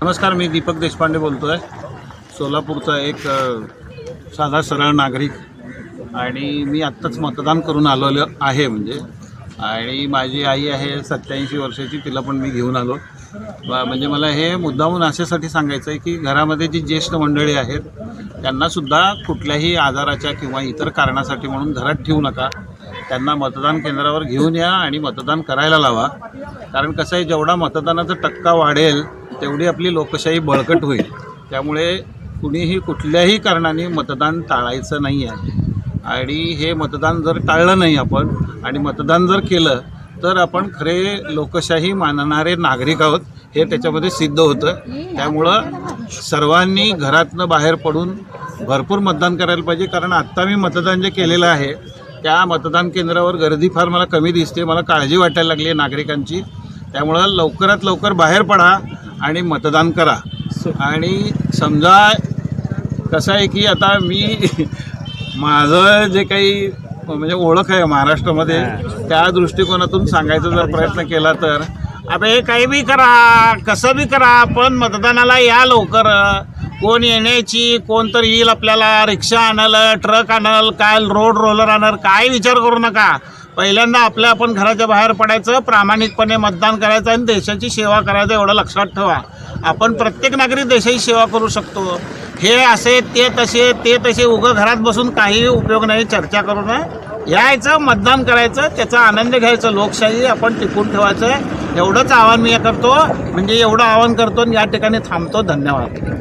नमस्कार, मी दीपक देशपांडे बोलतो आहे. सोलापूरचा एक साधा सरळ नागरिक आणि मी आत्ताच मतदान करून आलेलो आहे. आणि माझी आई आहे 87 वर्षाची, तिला पण मी घेऊन आलो. म्हणजे मला हे मुद्दामून अशासाठी सांगायचं आहे की घरामध्ये जी ज्येष्ठ मंडळी आहेत त्यांनासुद्धा कुठल्याही आजाराच्या किंवा इतर कारणासाठी म्हणून घरात ठेवू नका. त्यांना मतदान केंद्रावर घेऊन या आणि मतदान करायला लावा. कारण कसं आहे, जेवढा मतदानाचा टक्का वाढेल तेवढी आपली लोकशाही बळकट होईल. त्यामुळे कुणीही कुठल्याही कारणाने मतदान टाळायचं नाही आहे. आणि हे मतदान जर टाळलं नाही आपण आणि मतदान जर केलं तर आपण खरे लोकशाही मानणारे नागरिक आहोत हे त्याच्यामध्ये सिद्ध होतं. त्यामुळं सर्वांनी घरातनं बाहेर पडून भरपूर मतदान करायला पाहिजे. कारण आत्ता मी मतदान जे केलेलं आहे त्या मतदान केंद्रावर गर्दी फार मला कमी दिसते. मला काळजी वाटायला लागली आहे नागरिकांची. त्यामुळं लवकरात लवकर बाहेर पडा आणि मतदान करा. आणि समजा कसं आहे की आता मी माझं जे काही म्हणजे ओळख आहे महाराष्ट्रामध्ये त्या दृष्टिकोनातून सांगायचा जर प्रयत्न केला तर अबे काही बी करा, कसं बी करा, पण मतदानाला या लवकर. कोण येण्याची, कोणतरी येईल आपल्याला रिक्षा आणल, ट्रक आणल, काय रोड रोलर आणल, काय विचार करू नका. पहिल्यांदा आपण घराच्या बाहेर पडायचं, प्रामाणिकपणे मतदान करायचं आणि देशाची सेवा करायचं, एवढं लक्षात ठेवा. आपण प्रत्येक नागरिक देशाची सेवा करू शकतो. हे असे ते तसे उगं घरात बसून काही उपयोग नाही. चर्चा करून यायचं, मतदान करायचं, त्याचा आनंद घ्यायचं. लोकशाही आपण टिकून ठेवायचं, एवढंच आवाहन मी करतो. म्हणजे एवढं आवाहन करतो आणि या ठिकाणी थांबतो. धन्यवाद.